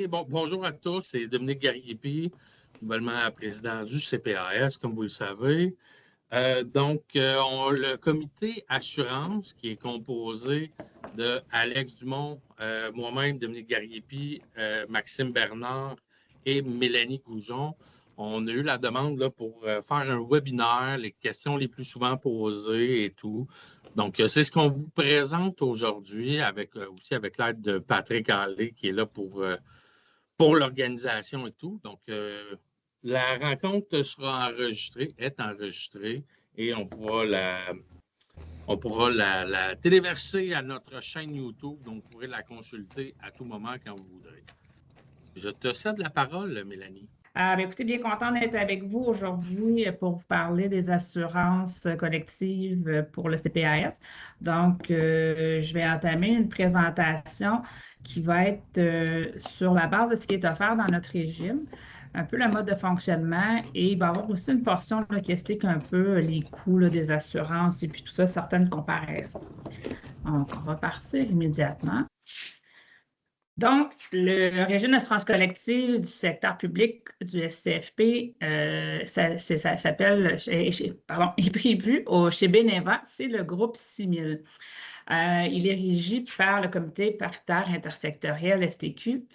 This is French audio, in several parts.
Bonjour à tous, c'est Dominique Gariepi, nouvellement président du CPAS, comme vous le savez. Le comité assurance, qui est composé de Alex Dumont, moi-même, Dominique Gariepi, Maxime Bernard et Mélanie Goujon, on a eu la demande là, pour faire un webinaire, les questions les plus souvent posées et tout. Donc, c'est ce qu'on vous présente aujourd'hui aussi avec l'aide de Patrick Allé, qui est là pour l'organisation et tout. Donc, la rencontre est enregistrée et on pourra la téléverser à notre chaîne YouTube. Donc, vous pourrez la consulter à tout moment quand vous voudrez. Je te cède la parole, Mélanie. Écoutez, bien content d'être avec vous aujourd'hui pour vous parler des assurances collectives pour le CPAS. Donc, je vais entamer une présentation qui va être sur la base de ce qui est offert dans notre régime, un peu le mode de fonctionnement, et il va y avoir aussi une portion là, qui explique un peu les coûts là, des assurances et puis tout ça, certaines comparaisons. Donc, on va partir immédiatement. Donc, le régime d'assurance collective du secteur public du SCFP, est prévu chez Beneva, c'est le groupe 6000. Il est régi par le comité paritaire intersectoriel FTQ.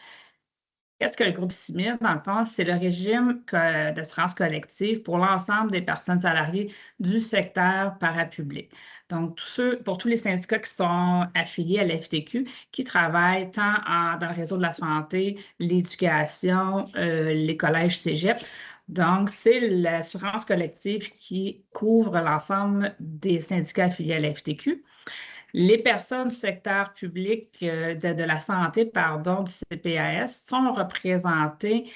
Qu'est-ce que le groupe 6000? Dans le fond, c'est le régime d'assurance collective pour l'ensemble des personnes salariées du secteur parapublic. Donc, pour tous les syndicats qui sont affiliés à la FTQ, qui travaillent tant dans le réseau de la santé, l'éducation, les collèges cégep. Donc, c'est l'assurance collective qui couvre l'ensemble des syndicats affiliés à la FTQ. Les personnes du secteur public de la santé, du CPAS, qui sont représentées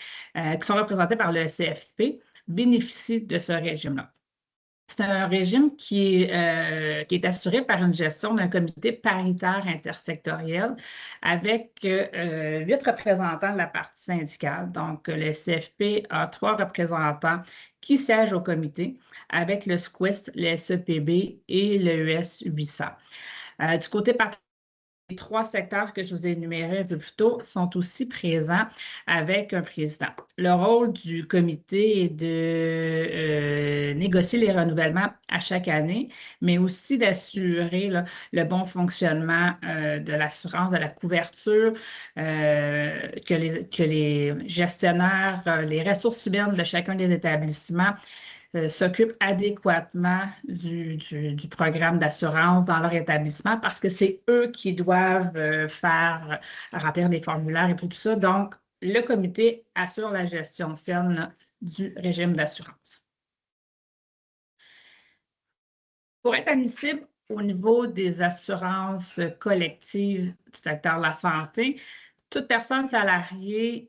par le CFP, bénéficient de ce régime-là. C'est un régime qui est assuré par une gestion d'un comité paritaire intersectoriel avec 8 représentants de la partie syndicale. Donc, le CFP a 3 représentants qui siègent au comité avec le SQUIST, le SEPB et le US 800. Du côté paritaire, les 3 secteurs que je vous ai énumérés un peu plus tôt sont aussi présents avec un président. Le rôle du comité est de négocier les renouvellements à chaque année, mais aussi d'assurer le bon fonctionnement de l'assurance, de la couverture, que les gestionnaires, les ressources humaines de chacun des établissements s'occupent adéquatement du programme d'assurance dans leur établissement parce que c'est eux qui doivent remplir les formulaires et tout ça. Donc, le comité assure la gestion saine du régime d'assurance. Pour être admissible au niveau des assurances collectives du secteur de la santé, toute personne salariée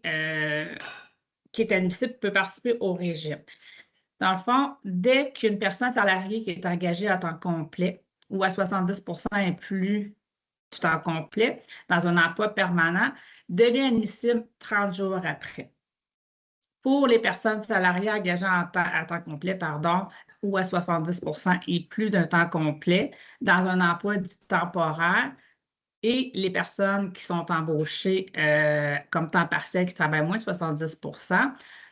qui est admissible peut participer au régime. Dans le fond, dès qu'une personne salariée qui est engagée à temps complet ou à 70 et plus du temps complet dans un emploi permanent devient admissible 30 jours après. Pour les personnes salariées engagées à temps complet, ou à 70 et plus d'un temps complet dans un emploi dit temporaire, et les personnes qui sont embauchées comme temps partiel qui travaillent moins de 70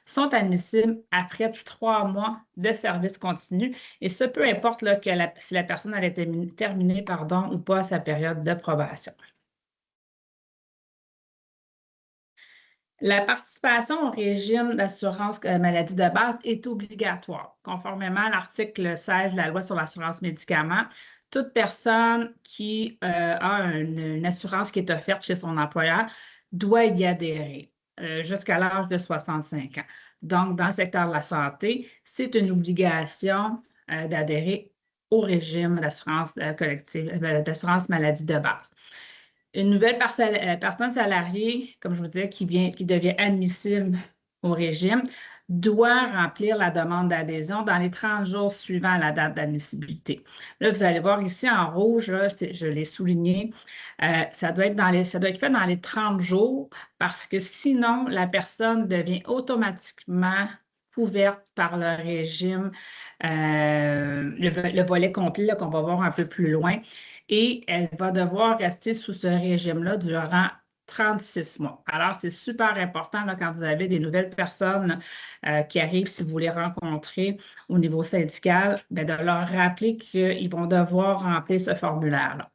sont admissibles après 3 mois de service continu. Et ce, peu importe là, si la personne a terminé ou pas sa période de probation. La participation au régime d'assurance maladie de base est obligatoire. Conformément à l'article 16 de la loi sur l'assurance médicaments, toute personne qui a une assurance qui est offerte chez son employeur doit y adhérer jusqu'à l'âge de 65 ans. Donc, dans le secteur de la santé, c'est une obligation d'adhérer au régime d'assurance collective, d'assurance maladie de base. Une nouvelle personne salariée, comme je vous disais, qui devient admissible au régime, doit remplir la demande d'adhésion dans les 30 jours suivant la date d'admissibilité. Là, vous allez voir ici en rouge, là, je l'ai souligné, ça doit être fait dans les 30 jours parce que sinon, la personne devient automatiquement couverte par le régime, le volet complet qu'on va voir un peu plus loin. Et elle va devoir rester sous ce régime-là durant 36 mois. Alors, c'est super important là, quand vous avez des nouvelles personnes qui arrivent, si vous les rencontrez au niveau syndical, bien, de leur rappeler qu'ils vont devoir remplir ce formulaire-là.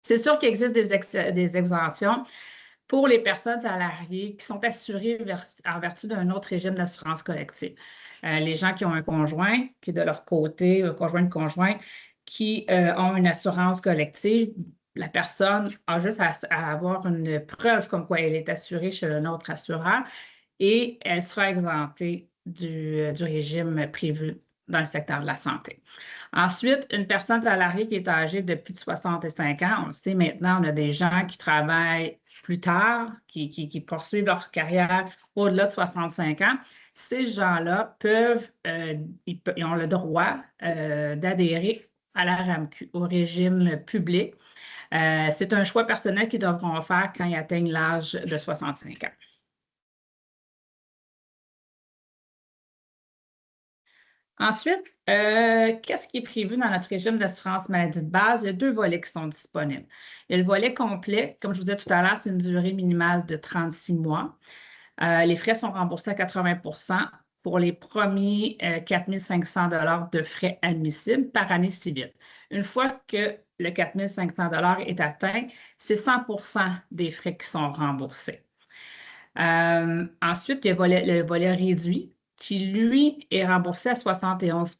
C'est sûr qu'il existe des exemptions pour les personnes salariées qui sont assurées en vertu d'un autre régime d'assurance collective. Les gens qui ont un conjoint, qui de leur côté, un conjoint de conjoint, qui ont une assurance collective, la personne a juste à avoir une preuve comme quoi elle est assurée chez un autre assureur et elle sera exemptée du régime prévu dans le secteur de la santé. Ensuite, une personne salariée qui est âgée de plus de 65 ans, on le sait maintenant, on a des gens qui travaillent plus tard, qui poursuivent leur carrière au-delà de 65 ans. Ces gens-là ils ont le droit d'adhérer à la RAMQ, au régime public. C'est un choix personnel qu'ils devront faire quand ils atteignent l'âge de 65 ans. Ensuite, qu'est-ce qui est prévu dans notre régime d'assurance maladie de base? Il y a 2 volets qui sont disponibles. Il y a le volet complet, comme je vous disais tout à l'heure, c'est une durée minimale de 36 mois. Les frais sont remboursés à 80 pour les premiers 4 500 $ de frais admissibles par année civile. Une fois que le 4 500 $ est atteint, c'est 100 des frais qui sont remboursés. Ensuite, il y a le volet réduit qui, lui, est remboursé à 71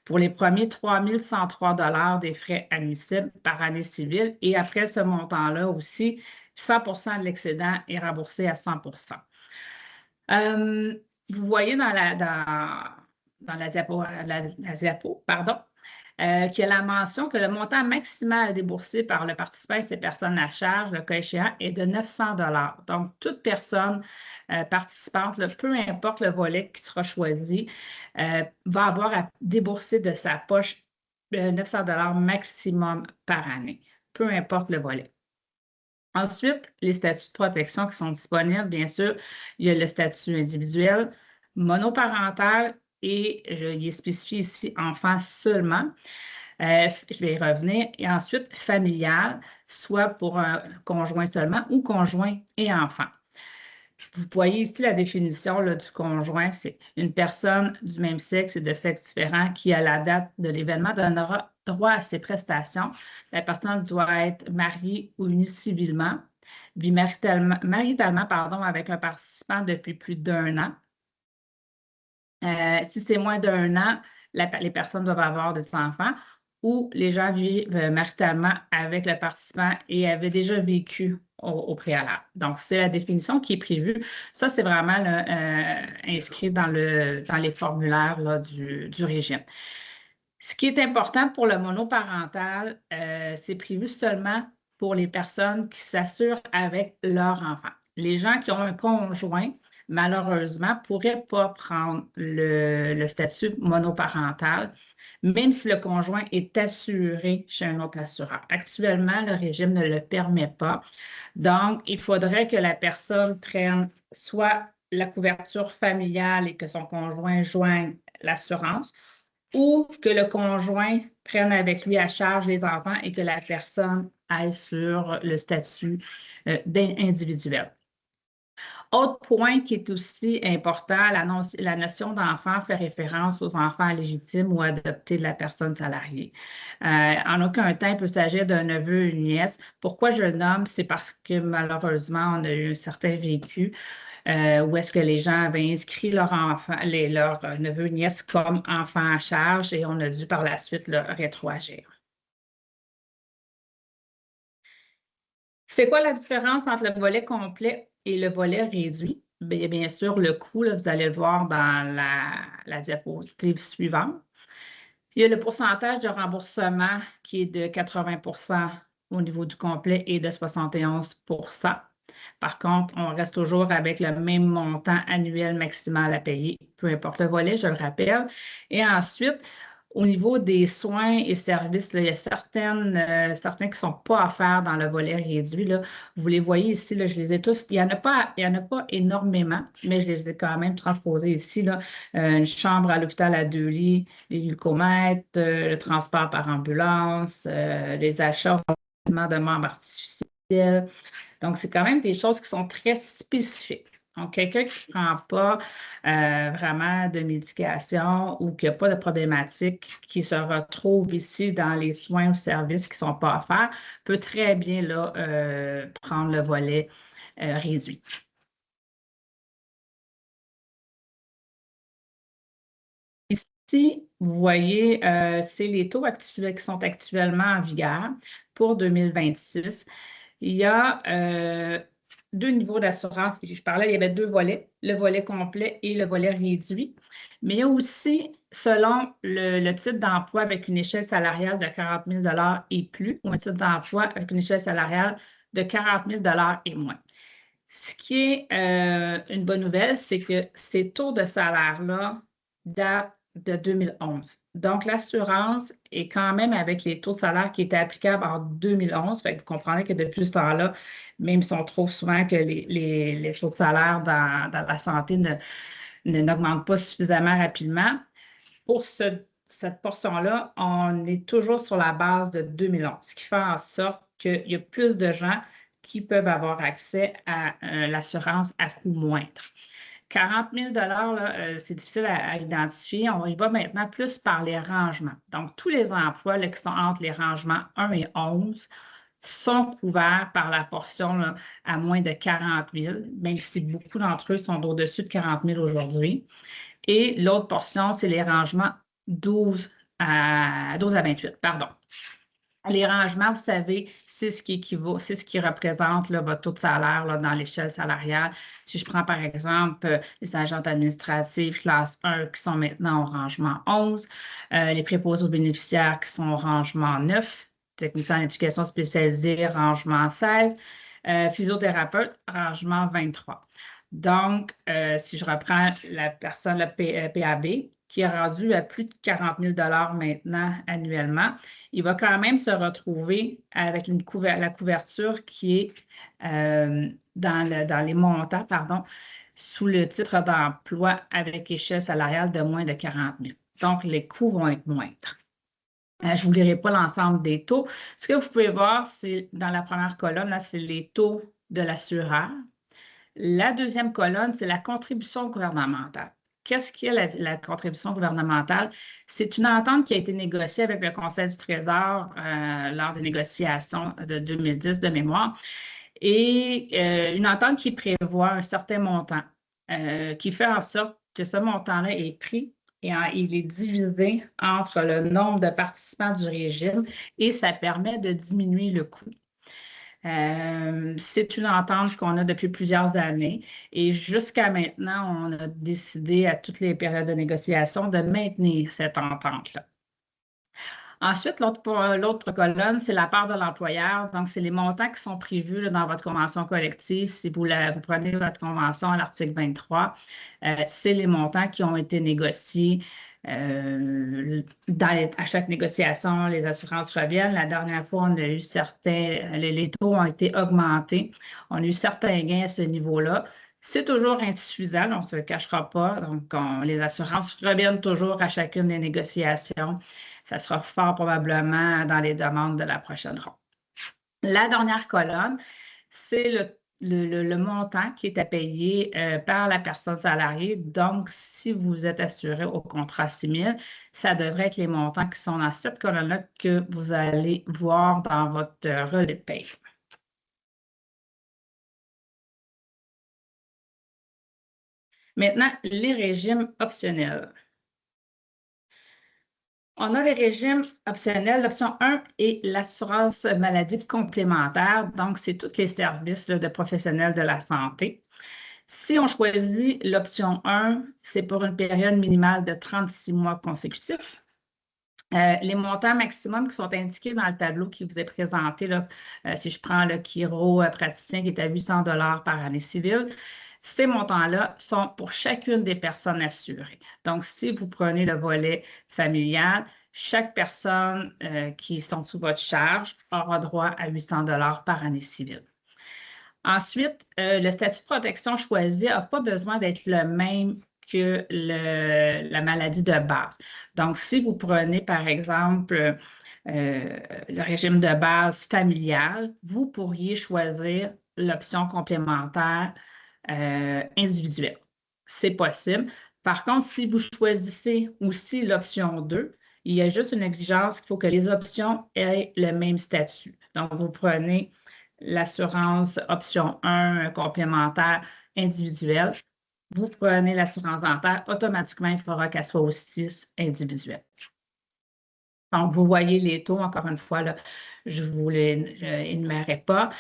pour les premiers 3 103 $ des frais admissibles par année civile. Et après ce montant-là aussi, 100 de l'excédent est remboursé à 100 vous voyez dans la diapo, pardon, qu'il y a la mention que le montant maximal déboursé par le participant et ses personnes à charge, le cas échéant, est de 900 $. Donc, toute personne participante, peu importe le volet qui sera choisi, va avoir à débourser de sa poche 900 $ maximum par année, peu importe le volet. Ensuite, les statuts de protection qui sont disponibles, bien sûr, il y a le statut individuel, monoparental et il est spécifié ici enfant seulement. Je vais y revenir. Et ensuite, familial, soit pour un conjoint seulement ou conjoint et enfant. Vous voyez ici la définition là, du conjoint, c'est une personne du même sexe et de sexe différent qui, à la date de l'événement, donnera droit à ses prestations. La personne doit être mariée ou unie civilement, vit maritalement avec un participant depuis plus d'1 an. Si c'est moins d'1 an, les personnes doivent avoir des enfants ou les gens vivent maritalement avec le participant et avaient déjà vécu au préalable. Donc, c'est la définition qui est prévue. Ça, c'est vraiment inscrit dans les formulaires là, du régime. Ce qui est important pour le monoparental, c'est prévu seulement pour les personnes qui s'assurent avec leur enfant. Les gens qui ont un conjoint, malheureusement, ne pourraient pas prendre le statut monoparental, même si le conjoint est assuré chez un autre assureur. Actuellement, le régime ne le permet pas. Donc, il faudrait que la personne prenne soit la couverture familiale et que son conjoint joigne l'assurance, ou que le conjoint prenne avec lui à charge les enfants et que la personne aille sur le statut individuel. Autre point qui est aussi important, la notion d'enfant fait référence aux enfants légitimes ou adoptés de la personne salariée. En aucun temps, il peut s'agir d'un neveu ou une nièce. Pourquoi je le nomme? C'est parce que malheureusement, on a eu un certain vécu où est-ce que les gens avaient inscrit leurs neveux et nièces comme enfants à charge et on a dû par la suite le rétroagir. C'est quoi la différence entre le volet complet et le volet réduit? Bien sûr, le coût, là, vous allez le voir dans la diapositive suivante. Il y a le pourcentage de remboursement qui est de 80 au niveau du complet et de 71 Par contre, on reste toujours avec le même montant annuel maximal à payer, peu importe le volet, je le rappelle. Et ensuite, au niveau des soins et services, là, il y a certains qui ne sont pas offerts dans le volet réduit. Là. Vous les voyez ici, là, je les ai tous. Il n'y en a pas énormément, mais je les ai quand même transposés ici. Là. Une chambre à l'hôpital à 2 lits, les glucomètres, le transport par ambulance, les achats de membres artificiels. Donc, c'est quand même des choses qui sont très spécifiques. Donc, quelqu'un qui ne prend pas vraiment de médication ou qui n'a pas de problématique, qui se retrouve ici dans les soins ou services qui ne sont pas offerts, peut très bien là, prendre le volet réduit. Ici, vous voyez, c'est les taux actuels qui sont actuellement en vigueur pour 2026. Il y a deux niveaux d'assurance. Je parlais, il y avait deux volets, le volet complet et le volet réduit. Mais il y a aussi, selon le type d'emploi avec une échelle salariale de 40 000 et plus, ou un type d'emploi avec une échelle salariale de 40 000 et moins. Ce qui est une bonne nouvelle, c'est que ces taux de salaire-là datent de 2011. Donc, l'assurance est quand même avec les taux de salaire qui étaient applicables en 2011. Fait que vous comprenez que depuis ce temps-là, même si on trouve souvent que les taux de salaire dans la santé n'augmentent pas suffisamment rapidement, pour cette portion-là, on est toujours sur la base de 2011, ce qui fait en sorte qu'il y a plus de gens qui peuvent avoir accès à l'assurance à coût moindre. 40 000 c'est difficile à identifier. On y va maintenant plus par les rangements. Donc, tous les emplois là, qui sont entre les rangements 1 et 11 sont couverts par la portion là, à moins de 40 000, même si beaucoup d'entre eux sont au-dessus de 40 000 aujourd'hui. Et l'autre portion, c'est les rangements 12 à 28, pardon. Les rangements, vous savez, c'est ce qui équivaut, c'est ce qui représente là, votre taux de salaire là, dans l'échelle salariale. Si je prends par exemple les agents administratifs classe 1 qui sont maintenant au rangement 11, les préposés aux bénéficiaires qui sont au rangement 9, techniciens en éducation spécialisée, rangement 16, physiothérapeute, rangement 23. Donc, si je reprends la personne, le PAB, qui est rendu à plus de 40 000 maintenant annuellement, il va quand même se retrouver avec la couverture qui est dans les montants, sous le titre d'emploi avec échelle salariale de moins de 40 000. Donc, les coûts vont être moindres. Je ne vous lirai pas l'ensemble des taux. Ce que vous pouvez voir, c'est dans la première colonne, là, c'est les taux de l'assureur. La deuxième colonne, c'est la contribution gouvernementale. Qu'est-ce qu'est la contribution gouvernementale? C'est une entente qui a été négociée avec le Conseil du Trésor lors des négociations de 2010 de mémoire et une entente qui prévoit un certain montant qui fait en sorte que ce montant-là est pris et il est divisé entre le nombre de participants du régime et ça permet de diminuer le coût. C'est une entente qu'on a depuis plusieurs années et jusqu'à maintenant, on a décidé à toutes les périodes de négociation de maintenir cette entente-là. Ensuite, l'autre colonne, c'est la part de l'employeur. Donc, c'est les montants qui sont prévus là, dans votre convention collective. Si vous prenez votre convention à l'article 23, c'est les montants qui ont été négociés. À chaque négociation, les assurances reviennent. La dernière fois, on a eu les taux ont été augmentés. On a eu certains gains à ce niveau-là. C'est toujours insuffisant, on ne se le cachera pas. Donc, les assurances reviennent toujours à chacune des négociations. Ça sera fort probablement dans les demandes de la prochaine ronde. La dernière colonne, c'est le montant qui est à payer par la personne salariée. Donc, si vous êtes assuré au contrat 6 000, ça devrait être les montants qui sont dans cette colonne-là que vous allez voir dans votre relevé de paie. Maintenant, les régimes optionnels. On a les régimes optionnels. L'option 1 est l'assurance maladie complémentaire. Donc, c'est tous les services de professionnels de la santé. Si on choisit l'option 1, c'est pour une période minimale de 36 mois consécutifs. Les montants maximums qui sont indiqués dans le tableau qui vous est présenté, là, si je prends le chiropraticien qui est à 800 $ par année civile, ces montants-là sont pour chacune des personnes assurées. Donc, si vous prenez le volet familial, chaque personne qui sont sous votre charge aura droit à 800 $ par année civile. Ensuite, le statut de protection choisi n'a pas besoin d'être le même que la maladie de base. Donc, si vous prenez, par exemple, le régime de base familial, vous pourriez choisir l'option complémentaire individuelle. C'est possible. Par contre, si vous choisissez aussi l'option 2, il y a juste une exigence qu'il faut que les options aient le même statut. Donc, vous prenez l'assurance option 1 complémentaire individuelle. Vous prenez l'assurance dentaire, automatiquement, il faudra qu'elle soit aussi individuelle. Donc, vous voyez les taux, encore une fois, là, je ne vous les énumérerai pas.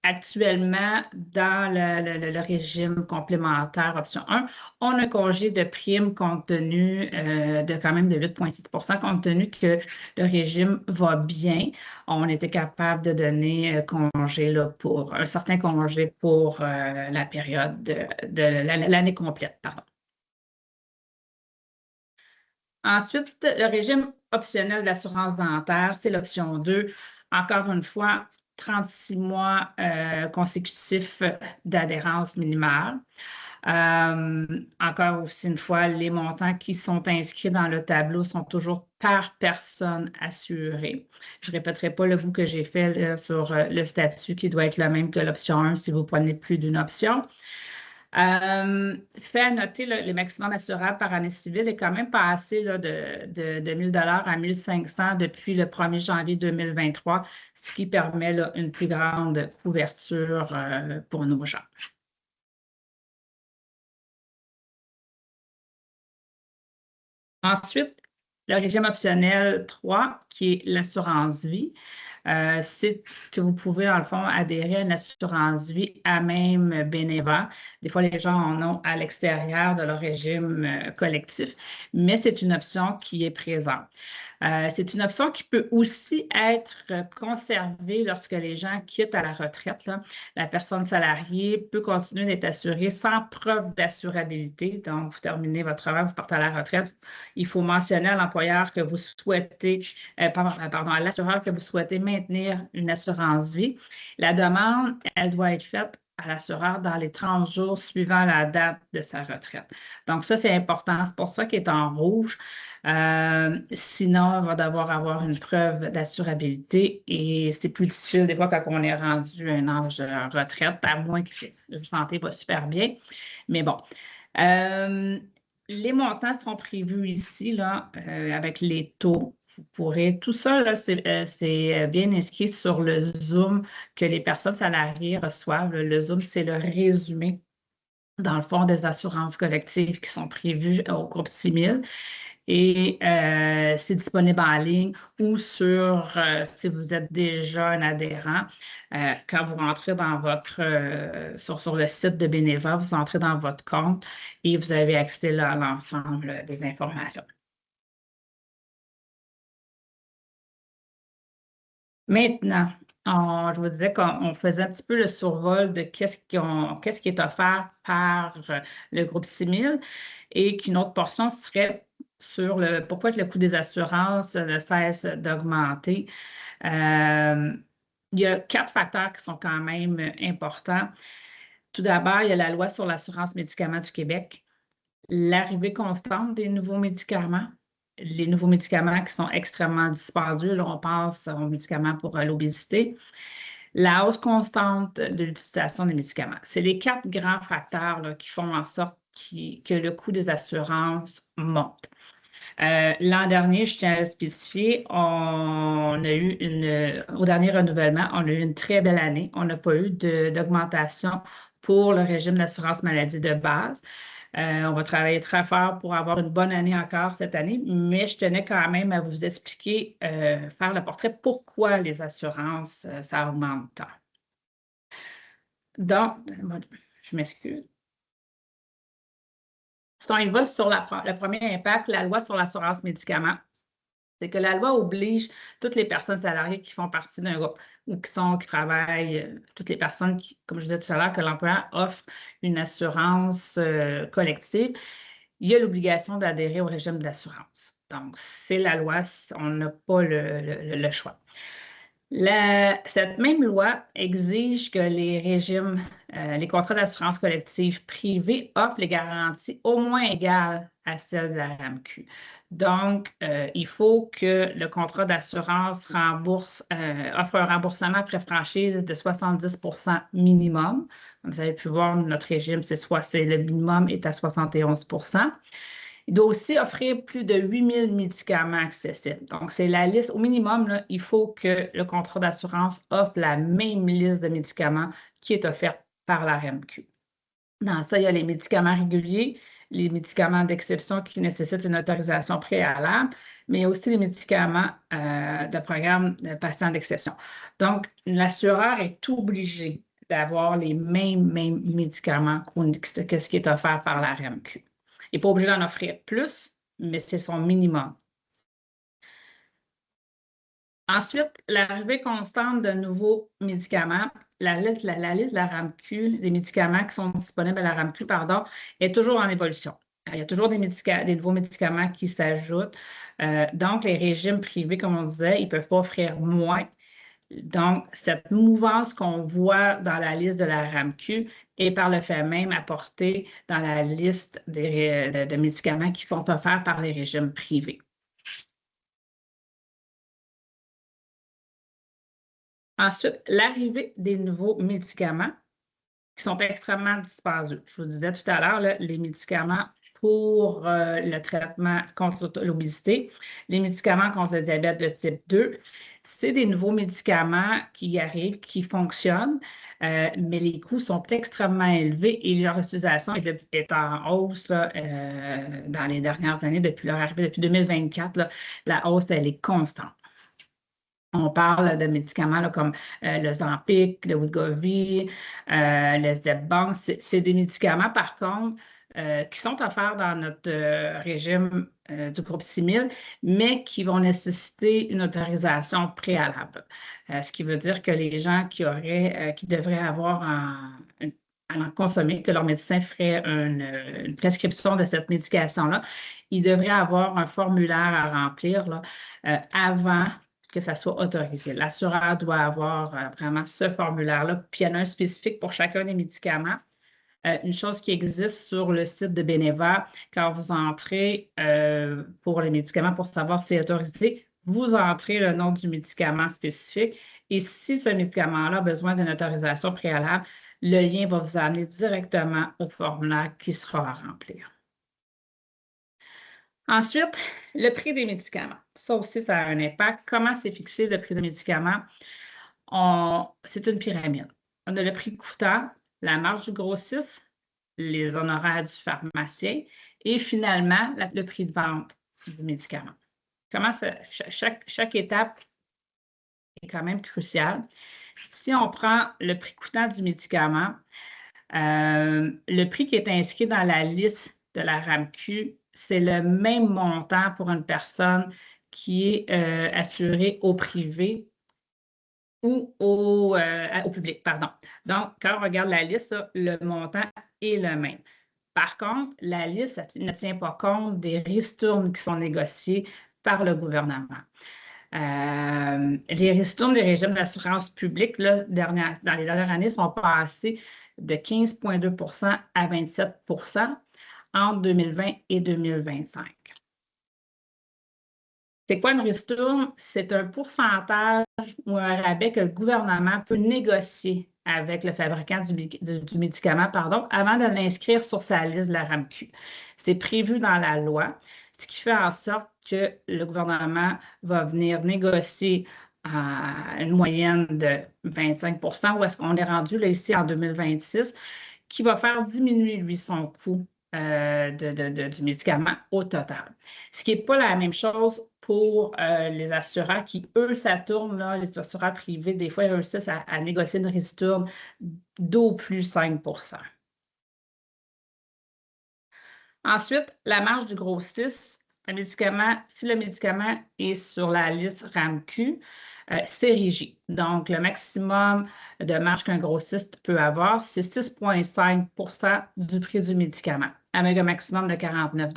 Actuellement, dans le régime complémentaire option 1, on a un congé de prime compte tenu de quand même de 8,6 % compte tenu que le régime va bien. On était capable de donner congé là, pour un certain congé pour la période de l'année complète, pardon. Ensuite, le régime optionnel d'assurance dentaire, c'est l'option 2. Encore une fois, 36 mois consécutifs d'adhérence minimale. Encore aussi une fois, les montants qui sont inscrits dans le tableau sont toujours par personne assurée. Je ne répéterai pas le bout que j'ai fait là, sur le statut qui doit être le même que l'option 1 si vous prenez plus d'une option. Fait à noter, le maximum assurable par année civile est quand même passé là, de 1 000 $ à 1 500 depuis le 1er janvier 2023, ce qui permet là, une plus grande couverture pour nos gens. Ensuite, le régime optionnel 3, qui est l'assurance vie. C'est que vous pouvez, dans le fond, adhérer à une assurance vie à même Beneva. Des fois, les gens en ont à l'extérieur de leur régime collectif, mais c'est une option qui est présente. C'est une option qui peut aussi être conservée lorsque les gens quittent à la retraite. Là. La personne salariée peut continuer d'être assurée sans preuve d'assurabilité. Donc, vous terminez votre travail, vous partez à la retraite. Il faut mentionner à l'employeur que vous souhaitez, à l'assureur que vous souhaitez maintenir une assurance vie. La demande, elle doit être faite à l'assureur dans les 30 jours suivant la date de sa retraite. Donc, ça, c'est important. C'est pour ça qu'il est en rouge. Sinon, il va devoir avoir une preuve d'assurabilité et c'est plus difficile des fois quand on est rendu à un âge de retraite, à moins que la santé va super bien. Mais bon. Les montants seront prévus ici, là, avec les taux. Vous pourrez, tout ça, là, c'est bien inscrit sur le Zoom que les personnes salariées reçoivent. Le Zoom, c'est le résumé, dans le fond, des assurances collectives qui sont prévues au groupe 6000. Et c'est disponible en ligne ou sur, si vous êtes déjà un adhérent, quand vous rentrez dans votre, sur le site de Beneva, vous entrez dans votre compte et vous avez accès là, à l'ensemble des informations. Maintenant, je vous disais qu'on faisait un petit peu le survol de qu'est-ce qui est offert par le groupe 6000 et qu'une autre portion serait sur pourquoi le coût des assurances ne cesse d'augmenter. Il y a 4 facteurs qui sont quand même importants. Tout d'abord, il y a la loi sur l'assurance médicaments du Québec, l'arrivée constante des nouveaux médicaments, les nouveaux médicaments qui sont extrêmement dispendieux. Là, on pense aux médicaments pour l'obésité. La hausse constante de l'utilisation des médicaments. C'est les 4 grands facteurs là, qui font en sorte que le coût des assurances monte. L'an dernier, je tiens à le spécifier, on a eu au dernier renouvellement, on a eu une très belle année. On n'a pas eu d'augmentation pour le régime d'assurance maladie de base. On va travailler très fort pour avoir une bonne année encore cette année, mais je tenais quand même à vous expliquer, faire le portrait, pourquoi les assurances, ça augmente tant. Donc, je m'excuse. Si on y va sur le premier impact, la loi sur l'assurance médicaments, c'est que la loi oblige toutes les personnes salariées qui font partie d'un groupe ou qui travaillent, toutes les personnes, comme je disais tout à l'heure, que l'employeur offre une assurance collective, il y a l'obligation d'adhérer au régime d'assurance. Donc, c'est la loi, on n'a pas le choix. Cette même loi exige que les régimes, les contrats d'assurance collective privée offrent les garanties au moins égales à celles de la RAMQ. Donc, il faut que le contrat d'assurance offre un remboursement après franchise de 70 minimum. Comme vous avez pu voir, notre régime, le minimum est à 71 Il doit aussi offrir plus de 8000 médicaments accessibles. Donc, c'est la liste. Au minimum, là, il faut que le contrat d'assurance offre la même liste de médicaments qui est offerte par la RAMQ. Dans ça, il y a les médicaments réguliers, les médicaments d'exception qui nécessitent une autorisation préalable, mais il y a aussi les médicaments de programme de patients d'exception. Donc, l'assureur est obligé d'avoir les mêmes médicaments que ce qui est offert par la RAMQ. Il n'est pas obligé d'en offrir plus, mais c'est son minimum. Ensuite, l'arrivée constante de nouveaux médicaments, la liste de la RAMQ, des médicaments qui sont disponibles à la RAMQ, est toujours en évolution. Il y a toujours des nouveaux médicaments qui s'ajoutent. Donc, les régimes privés, comme on disait, ils ne peuvent pas offrir moins. Donc, cette mouvance qu'on voit dans la liste de la RAMQ est par le fait même apportée dans la liste de médicaments qui sont offerts par les régimes privés. Ensuite, l'arrivée des nouveaux médicaments qui sont extrêmement dispendieux. Je vous disais tout à l'heure, les médicaments pour le traitement contre l'obésité, les médicaments contre le diabète de type 2, c'est des nouveaux médicaments qui arrivent, qui fonctionnent, mais les coûts sont extrêmement élevés et leur utilisation est en hausse là, dans les dernières années, depuis leur arrivée, depuis 2024, là, la hausse, elle est constante. On parle de médicaments là, comme le Ozempic, le Wegovy, le Zepbound. C'est des médicaments, par contre, qui sont offerts dans notre régime du groupe 6000, mais qui vont nécessiter une autorisation préalable. Ce qui veut dire que les gens qui devraient avoir à en consommer, que leur médecin ferait une prescription de cette médication-là, ils devraient avoir un formulaire à remplir là, avant que ça soit autorisé. L'assureur doit avoir vraiment ce formulaire-là, puis il y en a un spécifique pour chacun des médicaments. Une chose qui existe sur le site de Beneva, quand vous entrez pour les médicaments pour savoir si c'est autorisé, vous entrez le nom du médicament spécifique et si ce médicament-là a besoin d'une autorisation préalable, le lien va vous amener directement au formulaire qui sera à remplir. Ensuite, le prix des médicaments. Ça aussi, ça a un impact. Comment c'est fixé le prix des médicaments? C'est une pyramide. On a le prix coûtant, la marge du grossiste, les honoraires du pharmacien et finalement, le prix de vente du médicament. Chaque étape est quand même cruciale. Si on prend le prix coûtant du médicament, le prix qui est inscrit dans la liste de la RAMQ, c'est le même montant pour une personne qui est assurée au privé ou au public, pardon. Donc, quand on regarde la liste, là, le montant est le même. Par contre, la liste ne tient pas compte des ristournes qui sont négociées par le gouvernement. Les ristournes des régimes d'assurance publique, là, dans les dernières années, sont passées de 15,2 à 27 entre 2020 et 2025. C'est quoi une ristourne? C'est un pourcentage ou un rabais que le gouvernement peut négocier avec le fabricant du médicament avant de l'inscrire sur sa liste de la RAMQ. C'est prévu dans la loi, ce qui fait en sorte que le gouvernement va venir négocier une moyenne de 25 où est-ce qu'on est rendu là, ici en 2026, qui va faire diminuer, lui, son coût du médicament au total. Ce qui n'est pas la même chose pour les assureurs qui, eux, ça tourne, là, les assureurs privés, des fois, ils réussissent à négocier une ristourne d'au plus 5 Ensuite, la marge du grossiste. Si le médicament est sur la liste RAMQ, c'est rigide. Donc, le maximum de marge qu'un grossiste peut avoir, c'est 6,5 du prix du médicament, avec un maximum de 49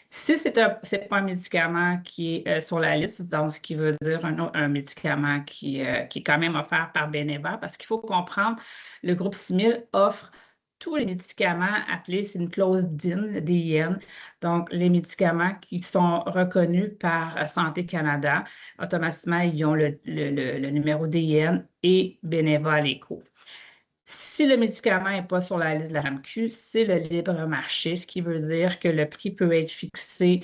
Si ce n'est pas un médicament qui est sur la liste, donc ce qui veut dire un médicament qui est quand même offert par Beneva, parce qu'il faut comprendre, le groupe 6000 offre tous les médicaments appelés, c'est une clause DIN, DIN, donc les médicaments qui sont reconnus par Santé Canada, automatiquement, ils ont le numéro DIN et Beneva les couvre. Si le médicament n'est pas sur la liste de la RAMQ, c'est le libre marché, ce qui veut dire que le prix peut être fixé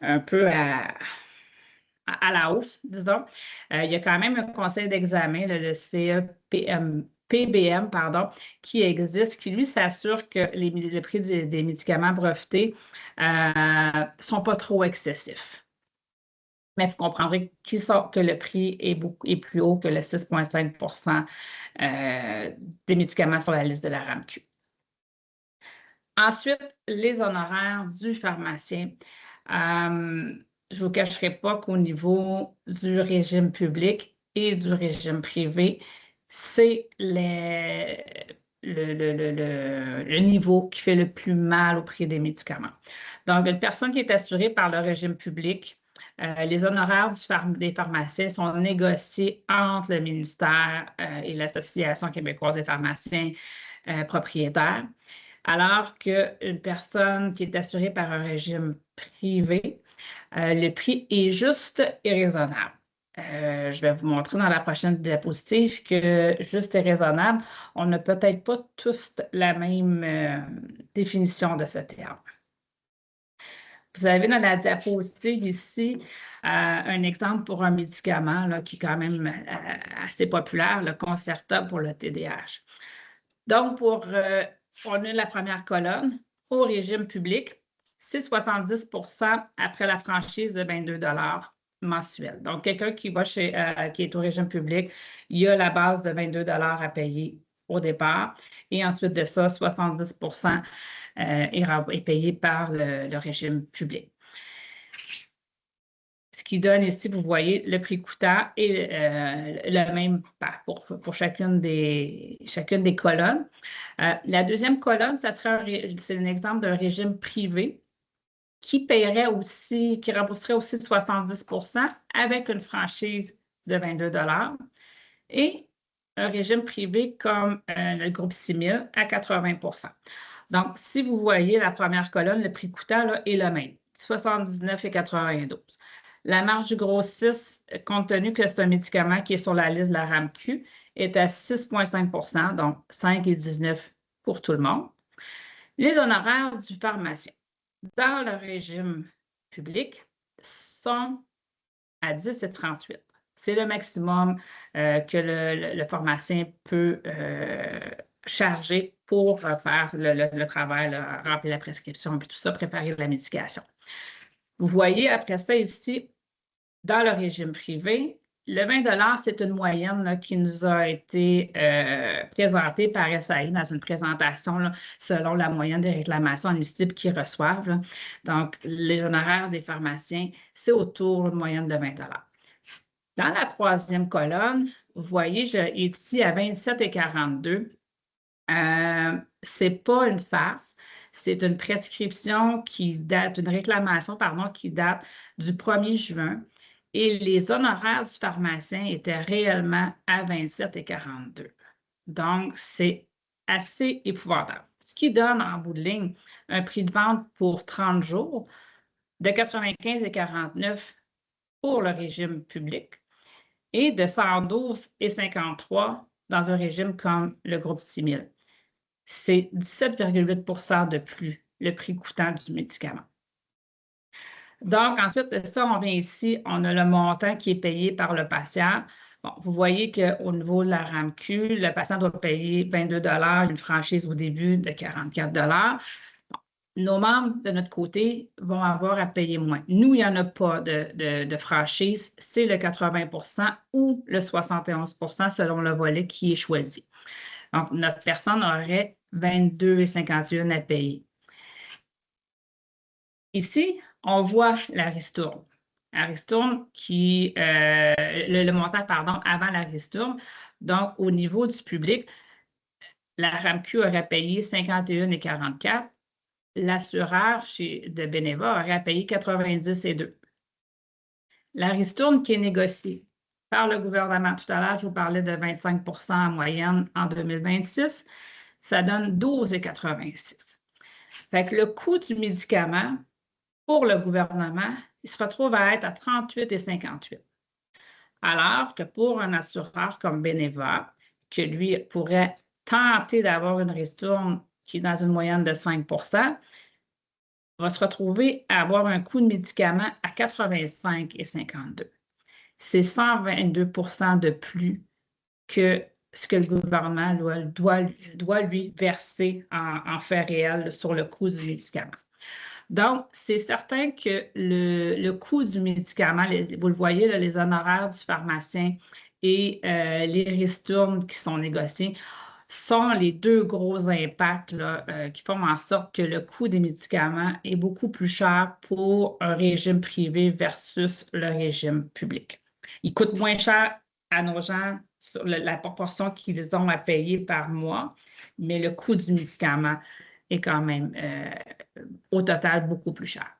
un peu à la hausse, disons. Il y a quand même un conseil d'examen, le PBM, pardon, qui existe, qui lui s'assure que le prix des médicaments brevetés ne sont pas trop excessifs. Mais vous comprendrez que le prix est plus haut que le 6,5 des médicaments sur la liste de la RAMQ. Ensuite, les honoraires du pharmacien. Je ne vous cacherai pas qu'au niveau du régime public et du régime privé, c'est le niveau qui fait le plus mal au prix des médicaments. Donc, une personne qui est assurée par le régime public, les honoraires des pharmaciens sont négociés entre le ministère et l'Association québécoise des pharmaciens propriétaires, alors qu'une personne qui est assurée par un régime privé, le prix est juste et raisonnable. Je vais vous montrer dans la prochaine diapositive que juste et raisonnable, on n'a peut-être pas tous la même définition de ce terme. Vous avez dans la diapositive ici un exemple pour un médicament là, qui est quand même assez populaire, le Concerta pour le TDAH. Donc, on a la première colonne au régime public, c'est 70 après la franchise de 22 $ mensuel. Donc, quelqu'un qui est au régime public, il y a la base de 22 $ à payer au départ. Et ensuite de ça, 70 est payé par le régime public. Ce qui donne ici, vous voyez, le prix coûtant est le même pour chacune des colonnes. La deuxième colonne, c'est un exemple d'un régime privé qui rembourserait aussi 70 avec une franchise de 22 $ et un régime privé comme le groupe 6000 à 80 %. Donc, si vous voyez la première colonne, le prix coûtant là, est le même, 79,92 $. La marge du grossiste, compte tenu que c'est un médicament qui est sur la liste de la RAMQ, est à 6,5 %, donc 5,19 $ pour tout le monde. Les honoraires du pharmacien dans le régime public sont à 10,38 $. C'est le maximum que le pharmacien peut charger pour faire le travail, remplir la prescription, puis tout ça, préparer la médication. Vous voyez après ça ici, dans le régime privé, le 20 $, c'est une moyenne là, qui nous a été présentée par SAI dans une présentation là, selon la moyenne des réclamations admissibles qu'ils reçoivent. Là. Donc, les honoraires des pharmaciens, c'est autour d'une moyenne de 20 $. Dans la troisième colonne, vous voyez, il est ici à 27,42 $. Ce n'est pas une farce. C'est une prescription une réclamation, qui date du 1er juin. Et les honoraires du pharmacien étaient réellement à 27,42 $. Donc, c'est assez épouvantable. Ce qui donne en bout de ligne un prix de vente pour 30 jours de 95,49 $ pour le régime public et de 112,53 $ dans un régime comme le groupe 6000. C'est 17,8 % de plus le prix coûtant du médicament. Donc, ensuite de ça, on vient ici, on a le montant qui est payé par le patient. Bon, vous voyez qu'au niveau de la RAMQ, le patient doit payer 22 $, une franchise au début de 44 $. Bon, nos membres, de notre côté, vont avoir à payer moins. Nous, il n'y en a pas de franchise, c'est le 80 % ou le 71 % selon le volet qui est choisi. Donc, notre personne aurait 22,51 $ à payer. Ici, on voit la ristourne. La ristourne le montant, avant la ristourne. Donc, au niveau du public, la RAMQ aurait payé 51,44 $. L'assureur de Beneva aurait payé 90,2 $. La ristourne qui est négociée par le gouvernement, tout à l'heure, je vous parlais de 25 % en moyenne en 2026. ça donne 12,86. Fait que le coût du médicament pour le gouvernement, il se retrouve à être à 38,58. Alors que pour un assureur comme Beneva, que lui pourrait tenter d'avoir une ristourne qui est dans une moyenne de 5 va se retrouver à avoir un coût de médicament à 85,52. C'est 122 de plus que ce que le gouvernement doit lui verser en fait réel sur le coût du médicament. Donc, c'est certain que le coût du médicament, vous le voyez, là, les honoraires du pharmacien et les ristournes qui sont négociés sont les deux gros impacts là, qui font en sorte que le coût des médicaments est beaucoup plus cher pour un régime privé versus le régime public. Il coûte moins cher à nos gens sur la proportion qu'ils ont à payer par mois, mais le coût du médicament est quand même au total beaucoup plus cher.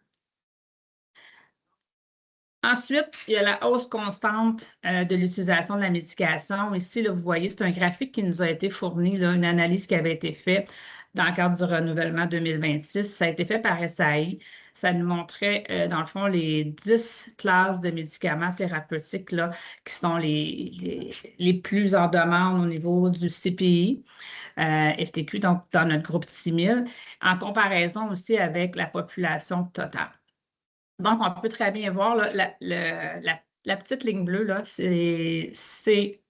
Ensuite, il y a la hausse constante de l'utilisation de la médication. Ici, là, vous voyez, c'est un graphique qui nous a été fourni, là, une analyse qui avait été faite dans le cadre du renouvellement 2026. Ça a été fait par SAI. Ça nous montrait, dans le fond, les 10 classes de médicaments thérapeutiques là, qui sont les plus en demande au niveau du CPI, FTQ, donc dans notre groupe 6000, en comparaison aussi avec la population totale. Donc, on peut très bien voir là, la petite ligne bleue, là, c'est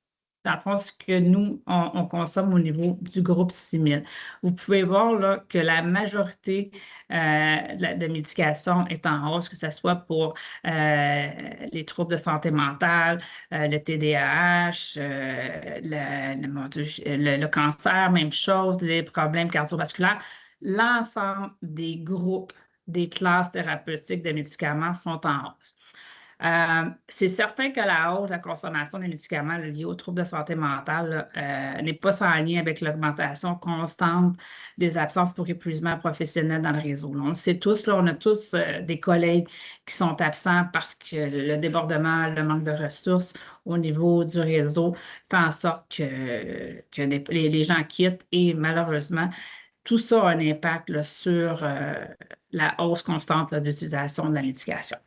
dans le fond ce que nous, on consomme au niveau du groupe 6000. Vous pouvez voir là, que la majorité de médication est en hausse, que ce soit pour les troubles de santé mentale, le TDAH, le cancer, même chose, les problèmes cardiovasculaires. L'ensemble des groupes des classes thérapeutiques de médicaments sont en hausse. C'est certain que la hausse de la consommation des médicaments liés aux troubles de santé mentale n'est pas sans lien avec l'augmentation constante des absences pour épuisement professionnel dans le réseau. Là, on le sait tous, là, on a tous des collègues qui sont absents parce que le débordement, le manque de ressources au niveau du réseau fait en sorte que les gens quittent et malheureusement, tout ça a un impact là, sur la hausse constante d'utilisation de la médication.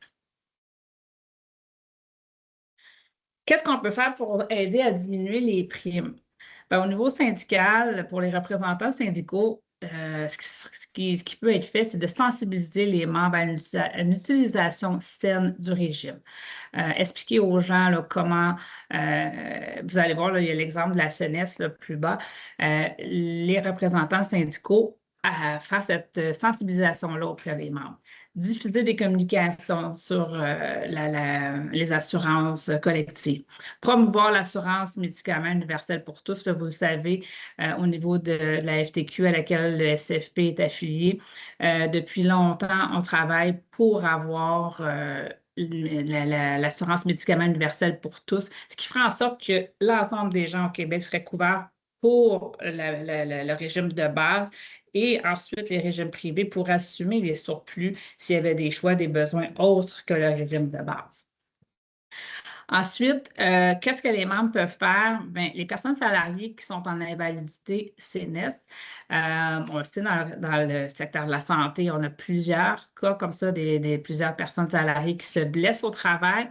Qu'est-ce qu'on peut faire pour aider à diminuer les primes? Bien, au niveau syndical, pour les représentants syndicaux, ce qui peut être fait, c'est de sensibiliser les membres à une utilisation saine du régime. Expliquer aux gens là, comment, vous allez voir, là, il y a l'exemple de la CNES là, plus bas, les représentants syndicaux à faire cette sensibilisation-là auprès des membres. Diffuser des communications sur les assurances collectives. Promouvoir l'assurance médicaments universelle pour tous. Là, vous le savez, au niveau de la FTQ à laquelle le SFP est affilié, depuis longtemps, on travaille pour avoir l'assurance médicaments universelle pour tous, ce qui ferait en sorte que l'ensemble des gens au Québec seraient couverts pour le régime de base et ensuite les régimes privés pour assumer les surplus s'il y avait des choix, des besoins autres que le régime de base. Ensuite, qu'est-ce que les membres peuvent faire? Bien, les personnes salariées qui sont en invalidité CNES, on le sait dans le secteur de la santé, on a plusieurs cas comme ça, plusieurs personnes salariées qui se blessent au travail.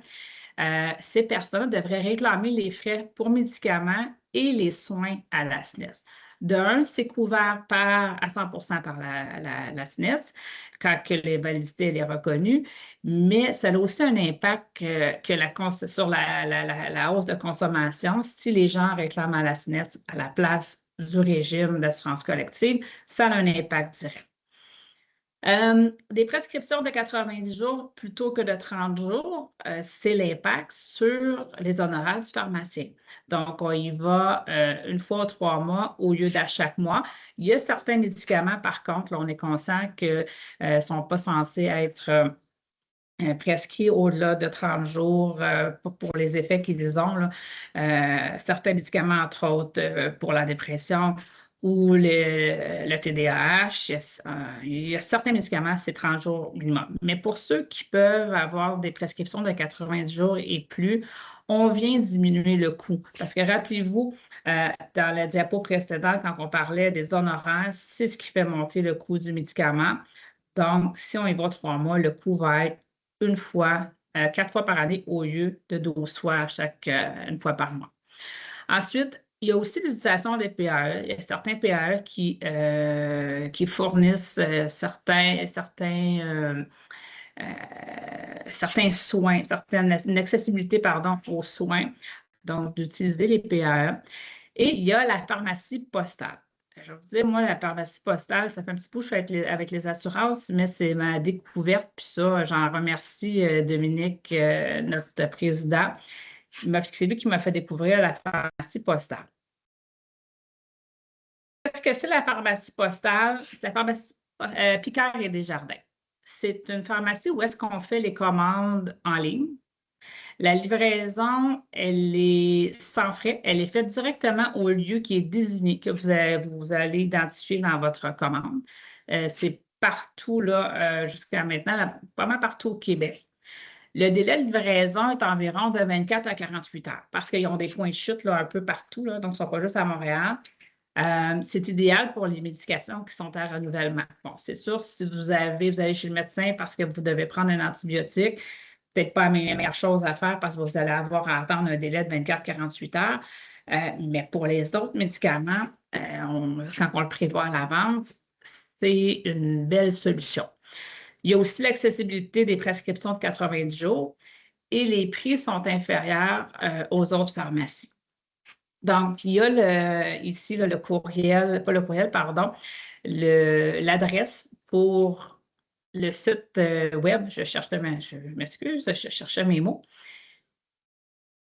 Ces personnes devraient réclamer les frais pour médicaments et les soins à la SNES. D'un, c'est couvert à 100% par la SNES quand l'invalidité est reconnue, mais ça a aussi un impact sur la hausse de consommation. Si les gens réclament à la SNES à la place du régime d'assurance collective, ça a un impact direct. Des prescriptions de 90 jours plutôt que de 30 jours, c'est l'impact sur les honoraires du pharmacien. Donc, on y va une fois aux 3 mois au lieu d'à chaque mois. Il y a certains médicaments, par contre, là, on est conscient qu'ils ne sont pas censés être prescrits au-delà de 30 jours pour les effets qu'ils ont. Là. Certains médicaments, entre autres, pour la dépression ou le TDAH. Il y a certains médicaments, c'est 30 jours minimum. Mais pour ceux qui peuvent avoir des prescriptions de 90 jours et plus, on vient diminuer le coût. Parce que rappelez-vous, dans la diapo précédente, quand on parlait des zones horaires, c'est ce qui fait monter le coût du médicament. Donc, si on y va 3 mois, le coût va être 4 fois par année au lieu de 12 fois une fois par mois. Ensuite, il y a aussi l'utilisation des PAE. Il y a certains PAE qui fournissent certains soins, une accessibilité, pardon, aux soins, donc d'utiliser les PAE. Et il y a la pharmacie postale. Je vais vous dire, moi, la pharmacie postale, ça fait un petit peu, je suis avec les assurances, mais c'est ma découverte. Puis ça, j'en remercie Dominique, notre président. C'est lui qui m'a fait découvrir la pharmacie postale. Qu'est-ce que c'est la pharmacie postale? C'est la pharmacie Picard et Desjardins. C'est une pharmacie où est-ce qu'on fait les commandes en ligne. La livraison, elle est sans frais. Elle est faite directement au lieu qui est désigné, que vous allez identifier dans votre commande. C'est partout, là, jusqu'à maintenant, pas mal partout au Québec. Le délai de livraison est environ de 24 à 48 heures parce qu'ils ont des points de chute là, un peu partout, là, donc ils ne sont pas juste à Montréal. C'est idéal pour les médications qui sont à renouvellement. Bon, c'est sûr, si vous allez chez le médecin parce que vous devez prendre un antibiotique, peut-être pas la meilleure chose à faire parce que vous allez avoir à attendre un délai de 24-48 heures. Mais pour les autres médicaments, quand on le prévoit à l'avance, c'est une belle solution. Il y a aussi l'accessibilité des prescriptions de 90 jours et les prix sont inférieurs aux autres pharmacies. Donc, il y a ici le courriel, pas le courriel, pardon, l'adresse pour le site web. Je m'excuse, je cherchais mes mots.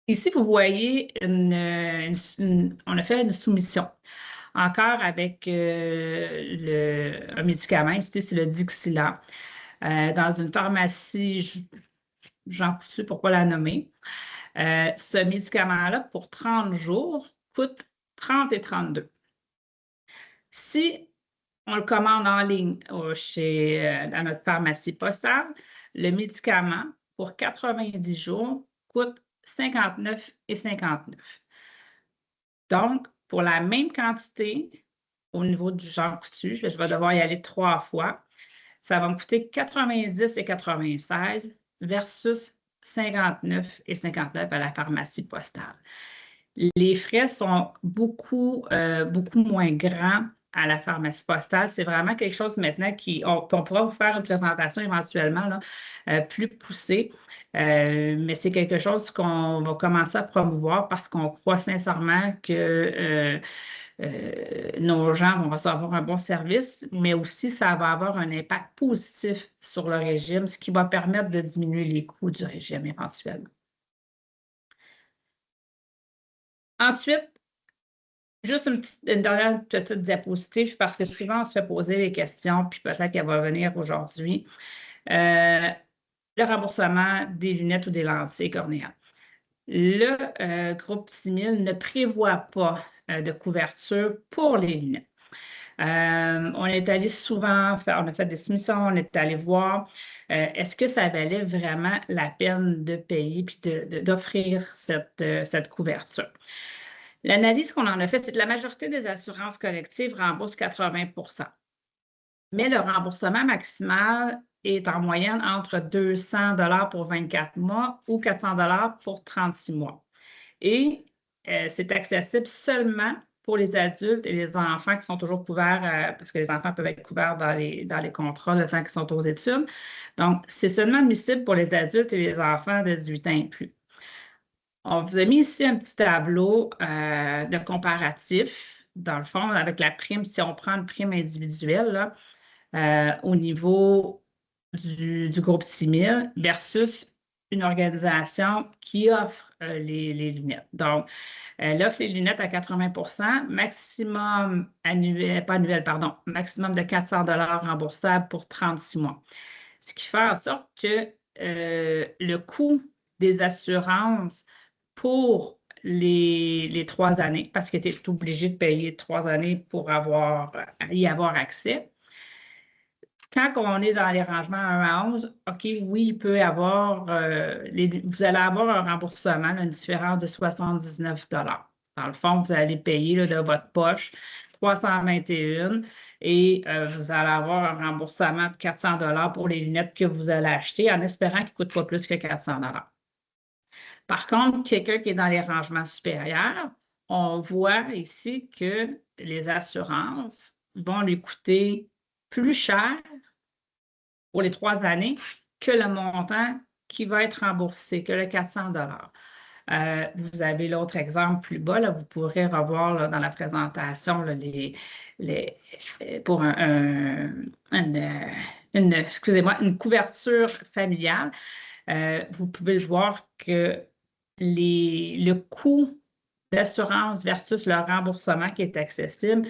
Ici, vous voyez, on a fait une soumission. Encore avec un médicament, ici, c'est le Dixila, dans une pharmacie, Jean Coutu, pour ne pas la nommer. Ce médicament-là, pour 30 jours, coûte 30 et 32. Si on le commande en ligne dans notre pharmacie postale, le médicament, pour 90 jours, coûte 59 et 59. Donc, pour la même quantité, au niveau du Jean Coutu, je vais devoir y aller 3 fois, ça va me coûter 90 et 96 versus 59 et 59 à la pharmacie postale. Les frais sont beaucoup moins grands à la pharmacie postale. C'est vraiment quelque chose maintenant on pourra vous faire une présentation éventuellement là, plus poussée, mais c'est quelque chose qu'on va commencer à promouvoir parce qu'on croit sincèrement que nos gens vont recevoir un bon service, mais aussi ça va avoir un impact positif sur le régime, ce qui va permettre de diminuer les coûts du régime éventuellement. Ensuite, juste une dernière petite diapositive parce que souvent on se fait poser les questions, puis peut-être qu'elle va venir aujourd'hui. Le remboursement des lunettes ou des lentilles cornéales. Le groupe 6000 ne prévoit pas de couverture pour les lunettes. On est allé souvent on a fait des soumissions, on est allé voir est-ce que ça valait vraiment la peine de payer puis d'offrir cette couverture. L'analyse qu'on en a fait, c'est que la majorité des assurances collectives remboursent 80 %. Mais le remboursement maximal est en moyenne entre 200 $ pour 24 mois ou 400 $ pour 36 mois. Et c'est accessible seulement pour les adultes et les enfants qui sont toujours couverts, parce que les enfants peuvent être couverts dans les contrats le temps qu'ils sont aux études. Donc, c'est seulement admissible pour les adultes et les enfants de 18 ans et plus. On vous a mis ici un petit tableau de comparatif, dans le fond, avec la prime, si on prend une prime individuelle là, au niveau du groupe 6000 versus une organisation qui offre les lunettes. Donc, elle offre les lunettes à 80 %, maximum annuel, pas annuel, pardon, maximum de 400 $ remboursables pour 36 mois. Ce qui fait en sorte que le coût des assurances pour les 3 années parce que tu es obligé de payer 3 années pour y avoir accès. Quand on est dans les rangements 1 à 11, OK, oui, il peut y avoir, vous allez avoir un remboursement, là, une différence de 79 $. Dans le fond, vous allez payer là, de votre poche 321 et vous allez avoir un remboursement de 400 $ pour les lunettes que vous allez acheter en espérant qu'ils ne coûtent pas plus que 400 $. Par contre, quelqu'un qui est dans les rangements supérieurs, on voit ici que les assurances vont lui coûter plus cher pour les 3 années que le montant qui va être remboursé, que le 400 $. Vous avez l'autre exemple plus bas, là, vous pourrez revoir là, dans la présentation là, pour excusez-moi, une couverture familiale. Vous pouvez voir que le coût d'assurance versus le remboursement qui est accessible,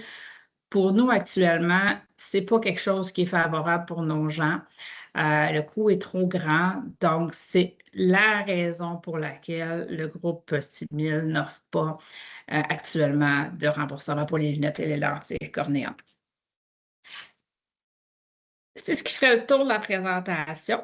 pour nous actuellement, ce n'est pas quelque chose qui est favorable pour nos gens. Le coût est trop grand, donc c'est la raison pour laquelle le groupe 6000 n'offre pas actuellement de remboursement pour les lunettes et les lentilles cornéennes. C'est ce qui ferait le tour de la présentation.